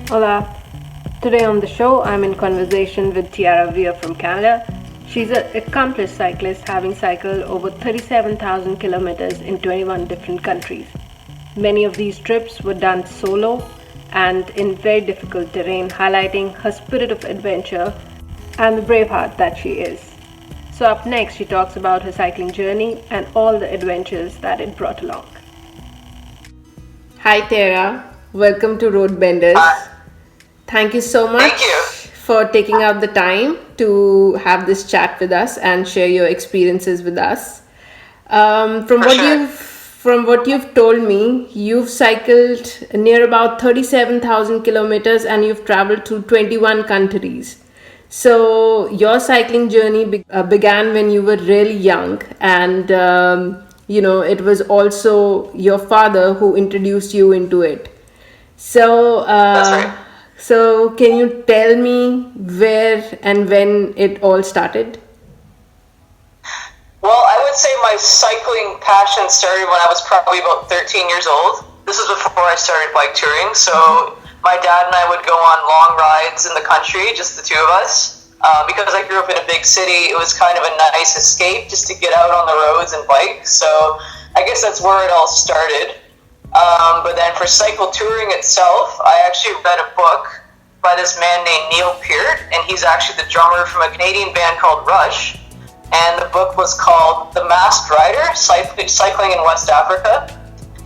Hola. Today on the show, I'm in conversation with Weir from Canada. She's an accomplished cyclist, having cycled over 37,000 kilometers in 21 different countries. Many of these trips were done solo and in very difficult terrain, highlighting her spirit of adventure and the brave heart that she is. So up next, she talks about her cycling journey and all the adventures that it brought along. Hi Tara, welcome to Road Benders. Thank you so much for taking out the time to have this chat with us and share your experiences with us. From what you've told me, you've cycled near about 37,000 kilometers and you've traveled through 21 countries. So your cycling journey began when you were really young, and it was also your father who introduced you into it. So. That's right. So, can you tell me where and when it all started? Well, I would say my cycling passion started when I was probably about 13 years old. This was before I started bike touring. So, my dad and I would go on long rides in the country, just the two of us. Because I grew up in a big city, it was kind of a nice escape just to get out on the roads and bike. So, I guess that's where it all started. But then for cycle touring itself, I actually read a book by this man named Neil Peart, and he's actually the drummer from a Canadian band called Rush. And the book was called The Masked Rider, Cycling in West Africa.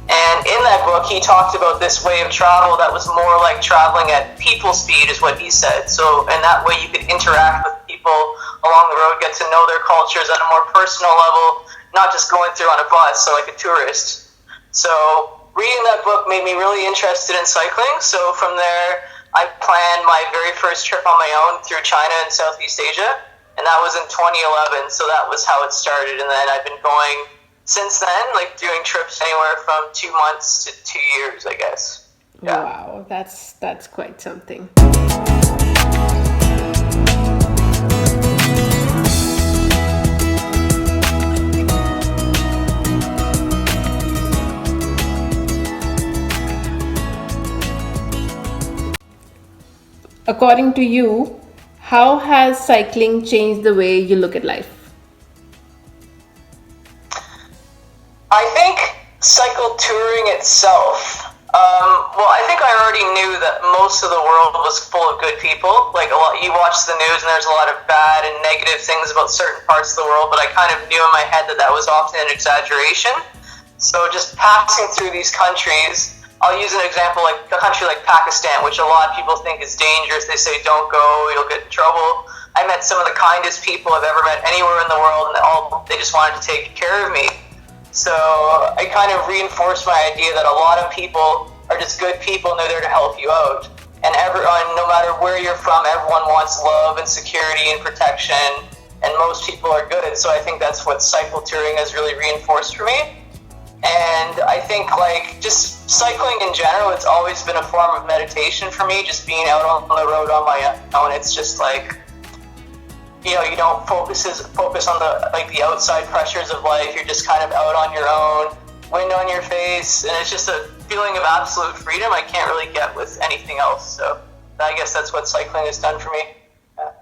And in that book, he talked about this way of travel that was more like traveling at people speed, is what he said. So, and that way you could interact with people along the road, get to know their cultures at a more personal level, not just going through on a bus, so like a tourist. So, reading that book made me really interested in cycling. So from there, I planned my very first trip on my own through China and Southeast Asia. And that was in 2011. So that was how it started. And then I've been going since then, like doing trips anywhere from 2 months to 2 years, I guess. Yeah. Wow, that's quite something. According to you, how has cycling changed the way you look at life? I think cycle touring itself, I think I already knew that most of the world was full of good people. Like you watch the news and there's a lot of bad and negative things about certain parts of the world, but I kind of knew in my head that was often an exaggeration. So just passing through these countries, I'll use an example like a country like Pakistan, which a lot of people think is dangerous. They say, don't go, you'll get in trouble. I met some of the kindest people I've ever met anywhere in the world, and they just wanted to take care of me. So I kind of reinforced my idea that a lot of people are just good people and they're there to help you out. And everyone, no matter where you're from, everyone wants love and security and protection, and most people are good. So I think that's what cycle touring has really reinforced for me. And I think like just cycling in general, it's always been a form of meditation for me, just being out on the road on my own. It's just like, you don't focus on the outside pressures of life. You're just kind of out on your own, wind on your face, and it's just a feeling of absolute freedom I can't really get with anything else. So I guess that's what cycling has done for me. Yeah.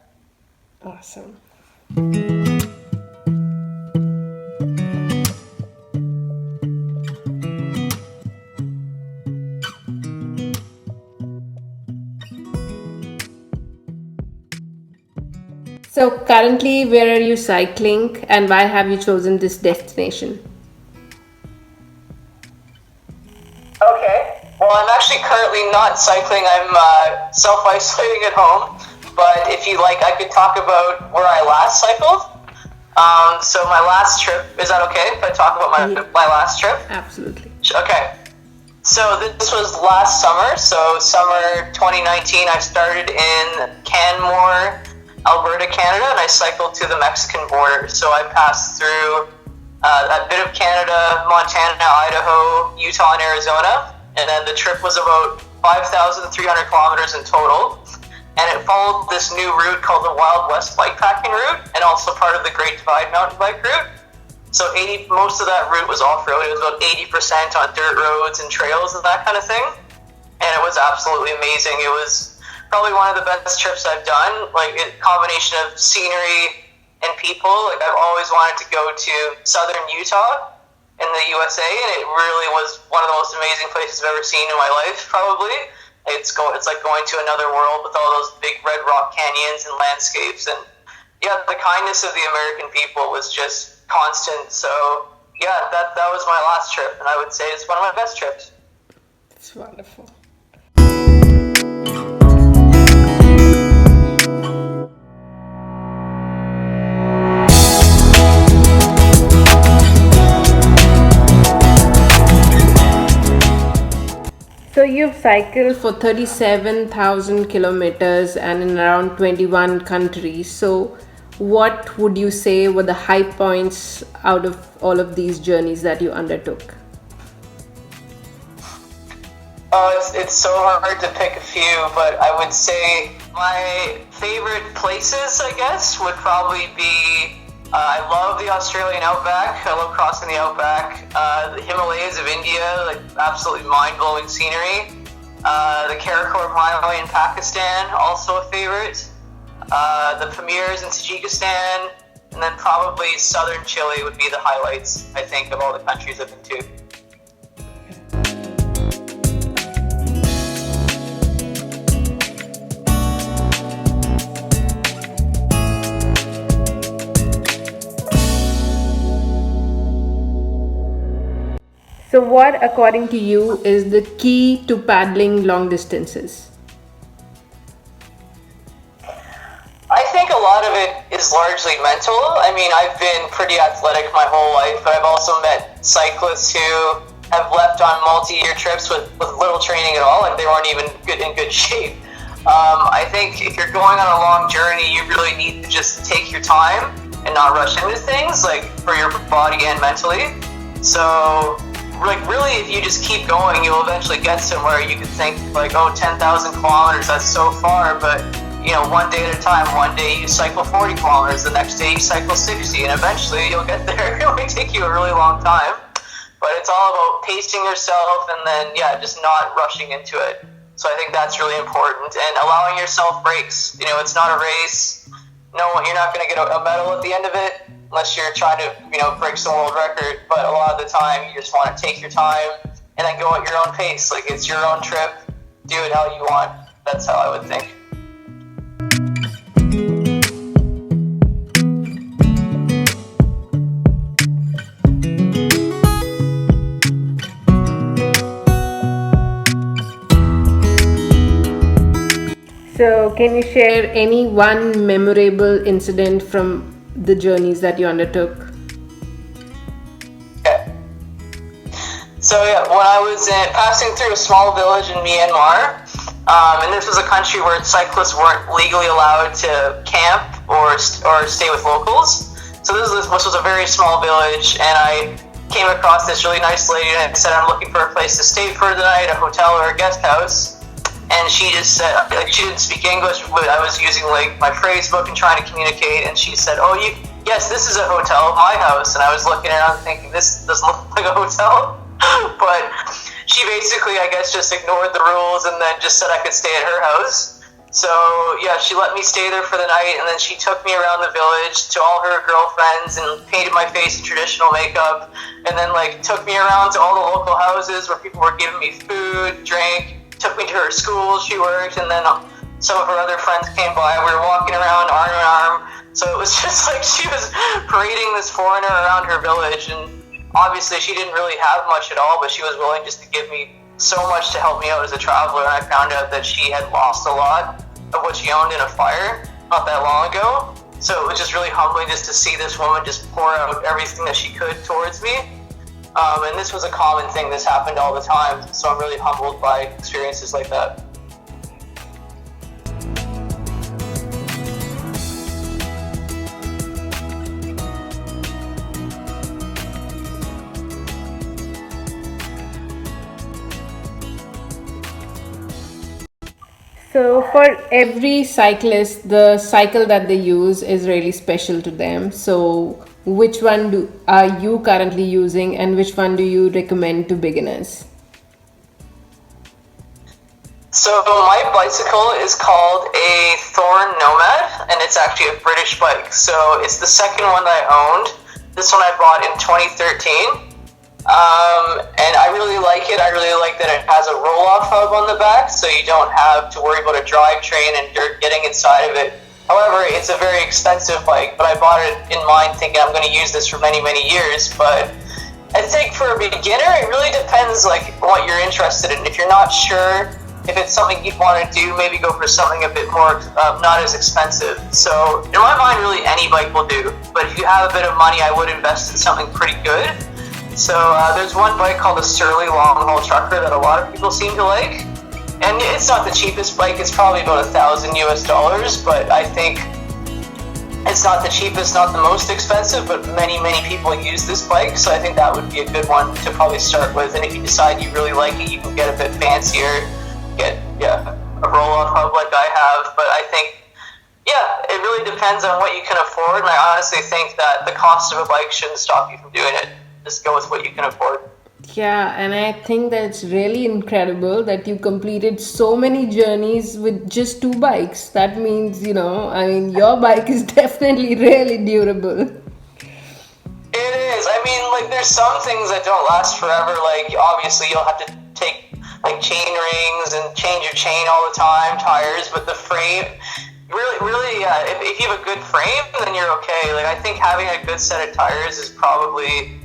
Awesome. So currently, where are you cycling and why have you chosen this destination? Okay, well I'm actually currently not cycling. I'm self-isolating at home, but if you like, I could talk about where I last cycled. So my last trip, is that okay if I talk about my last trip? Absolutely. Okay. So this was last summer, so summer 2019. I started in Canmore, Alberta, Canada, and I cycled to the Mexican border. So I passed through a bit of Canada, Montana, Idaho, Utah, and Arizona. And then the trip was about 5,300 kilometers in total. and it followed this new route called the Wild West bikepacking route, and also part of the Great Divide mountain bike route. So most of that route was off-road. It was about 80% on dirt roads and trails and that kind of thing. And it was absolutely amazing. It was probably one of the best trips I've done. Like a combination of scenery and people. Like I've always wanted to go to southern Utah in the USA, and it really was one of the most amazing places I've ever seen in my life, probably. It's like going to another world with all those big red rock canyons and landscapes. And yeah, the kindness of the American people was just constant. So yeah, that was my last trip, and I would say it's one of my best trips. It's wonderful. So you've cycled for 37,000 kilometers and in around 21 countries. So what would you say were the high points out of all of these journeys that you undertook? Oh, it's so hard to pick a few, but I would say my favorite places, I guess, would probably be I love the Australian outback. I love crossing the outback. The Himalayas of India, like absolutely mind-blowing scenery. The Karakoram Highway in Pakistan, also a favorite. The Pamirs in Tajikistan, and then probably southern Chile would be the highlights, I think, of all the countries I've been to. So what, according to you, is the key to paddling long distances? I think a lot of it is largely mental. I mean, I've been pretty athletic my whole life, but I've also met cyclists who have left on multi-year trips with little training at all, and they weren't even in good shape. I think if you're going on a long journey, you really need to just take your time and not rush into things, like for your body and mentally. So, like, really, if you just keep going, you'll eventually get somewhere. You could think, like, oh, 10,000 kilometers, that's so far, but, you know, one day at a time. One day you cycle 40 kilometers, the next day you cycle 60, and eventually you'll get there. It may take you a really long time, but it's all about pacing yourself and then, yeah, just not rushing into it. So I think that's really important, and allowing yourself breaks. You know, it's not a race. No, you're not going to get a medal at the end of it unless you're trying to, you know, break some world record. But a lot of the time, you just want to take your time and then go at your own pace. Like, it's your own trip. Do it how you want. That's how I would think. So can you share any one memorable incident from the journeys that you undertook? Okay. So yeah, when I was passing through a small village in Myanmar, and this was a country where cyclists weren't legally allowed to camp or stay with locals. So this was a very small village, and I came across this really nice lady, and I said, I'm looking for a place to stay for the night, a hotel or a guest house. And she just said, like, she didn't speak English, but I was using like my phrase book and trying to communicate. And she said, "Oh, yes, this is a hotel, my house." And I was looking around thinking, this doesn't look like a hotel. But she basically, I guess, just ignored the rules and then just said I could stay at her house. So yeah, she let me stay there for the night, and then she took me around the village to all her girlfriends and painted my face in traditional makeup, and then like took me around to all the local houses where people were giving me food, drink. Took me to her school she worked, and then some of her other friends came by. We were walking around arm in arm. So it was just like she was parading this foreigner around her village, and obviously she didn't really have much at all, but she was willing just to give me so much to help me out as a traveler. And I found out that she had lost a lot of what she owned in a fire not that long ago. So it was just really humbling just to see this woman just pour out everything that she could towards me. And this was a common thing. This happened all the time. So I'm really humbled by experiences like that. So, for every cyclist, the cycle that they use is really special to them. So, which one are you currently using, and which one do you recommend to beginners? So my bicycle is called a Thorn Nomad, and it's actually a British bike. So it's the second one that I owned. This one I bought in 2013. And I really like it. I really like that it has a roll-off hub on the back, so you don't have to worry about a drivetrain and dirt getting inside of it. However, it's a very expensive bike, but I bought it in mind thinking I'm going to use this for many, many years. But I think for a beginner, it really depends like what you're interested in. If you're not sure if it's something you'd want to do, maybe go for something a bit more not as expensive. So in my mind, really any bike will do. But if you have a bit of money, I would invest in something pretty good. So there's one bike called a Surly Long Haul Trucker that a lot of people seem to like. And it's not the cheapest bike, it's probably about $1,000 US, but I think it's not the cheapest, not the most expensive, but many, many people use this bike, so I think that would be a good one to probably start with. And if you decide you really like it, you can get a bit fancier, get a roll-off hub like I have. But I think, it really depends on what you can afford, and I honestly think that the cost of a bike shouldn't stop you from doing it. Just go with what you can afford. Yeah, and I think that it's really incredible that you completed so many journeys with just two bikes. That means, your bike is definitely really durable. It is. I mean, like, there's some things that don't last forever. Like, obviously, you'll have to take, like, chain rings and change your chain all the time, tires, but the frame, really, if you have a good frame, then you're okay. Like, I think having a good set of tires is probably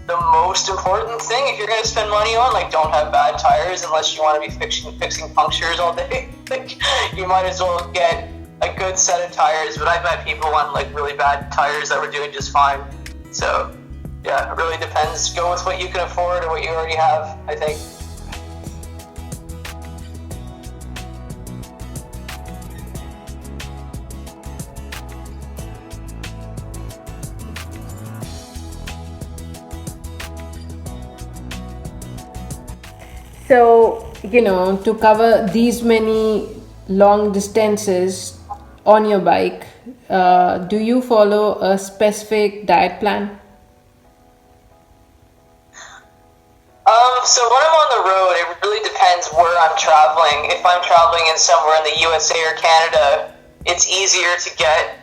the most important thing if you're going to spend money on. Like, don't have bad tires unless you want to be fixing punctures all day. Like, you might as well get a good set of tires. But I've met people on like really bad tires that were doing just fine. So yeah, it really depends. Go with what you can afford or what you already have, I think. So, to cover these many long distances on your bike, do you follow a specific diet plan? So when I'm on the road, it really depends where I'm traveling. If I'm traveling in somewhere in the USA or Canada, it's easier to get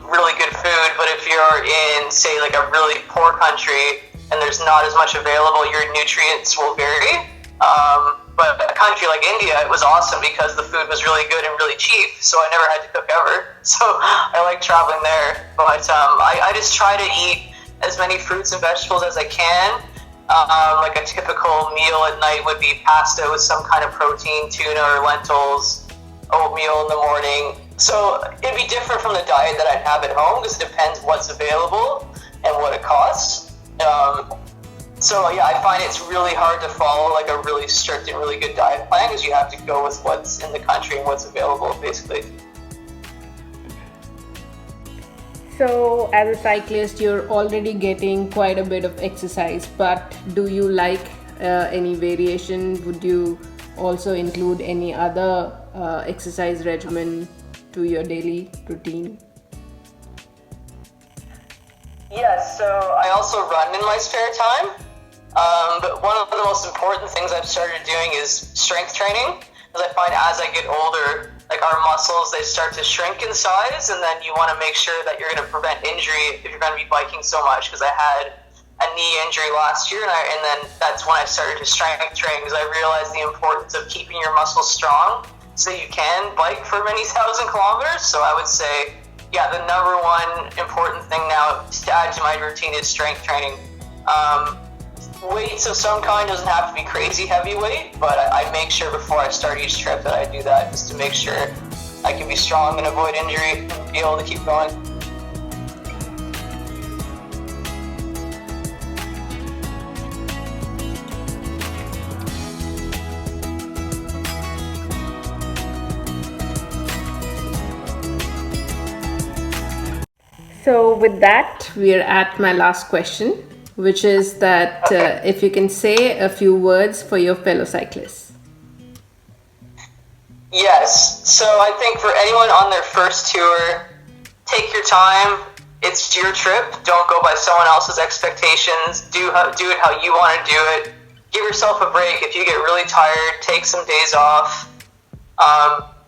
really good food. But if you're in, say, like a really poor country and there's not as much available, your nutrients will vary. But a country like India, it was awesome because the food was really good and really cheap, so I never had to cook ever. So I like traveling there. But I just try to eat as many fruits and vegetables as I can. Like a typical meal at night would be pasta with some kind of protein, tuna or lentils, oatmeal in the morning. So it'd be different from the diet that I'd have at home because it depends what's available and what it costs. So yeah, I find it's really hard to follow like a really strict and really good diet plan because you have to go with what's in the country and what's available, basically. So, as a cyclist, you're already getting quite a bit of exercise, but do you like any variation? Would you also include any other exercise regimen to your daily routine? Yes, so I also run in my spare time. But one of the most important things I've started doing is strength training, because I find as I get older, like our muscles, they start to shrink in size, and then you want to make sure that you're going to prevent injury if you're going to be biking so much. Because I had a knee injury last year, and then that's when I started to strength train, because I realized the importance of keeping your muscles strong so you can bike for many thousand kilometers. So I would say, yeah, the number one important thing now to add to my routine is strength training. Weights of some kind, doesn't have to be crazy heavy weight, but I make sure before I start each trip that I do that just to make sure I can be strong and avoid injury and be able to keep going. So, with that, we're at my last question, which is that if you can say a few words for your fellow cyclists. Yes. So I think for anyone on their first tour, take your time. It's your trip. Don't go by someone else's expectations. Do it how you want to do it. Give yourself a break. If you get really tired, take some days off.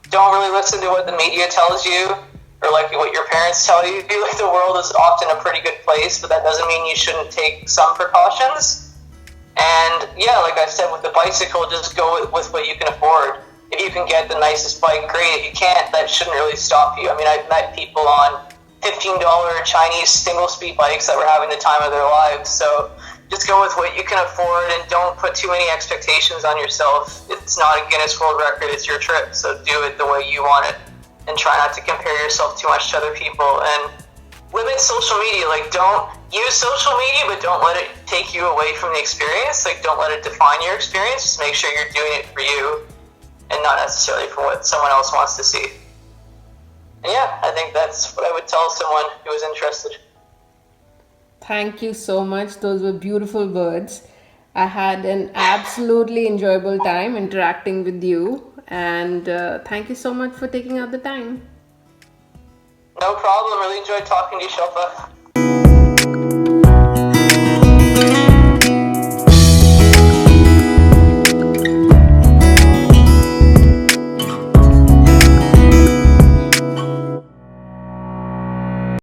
Don't really listen to what the media tells you or like what your parents tell you. Like the world is often a pretty good place, but that doesn't mean you shouldn't take some precautions. And yeah, like I said with the bicycle, just go with what you can afford. If you can get the nicest bike, great. If you can't, that shouldn't really stop you. I mean, I've met people on $15 Chinese single speed bikes that were having the time of their lives. So just go with what you can afford and don't put too many expectations on yourself. It's not a Guinness World Record, it's your trip. So do it the way you want it and try not to compare yourself too much to other people. And limit social media. Like, don't use social media, but don't let it take you away from the experience. Like, don't let it define your experience. Just make sure you're doing it for you and not necessarily for what someone else wants to see. And yeah, I think that's what I would tell someone who was interested. Thank you so much. Those were beautiful words. I had an absolutely enjoyable time interacting with you, and thank you so much for taking out the time. No problem. Really enjoyed talking to you, Shilpa.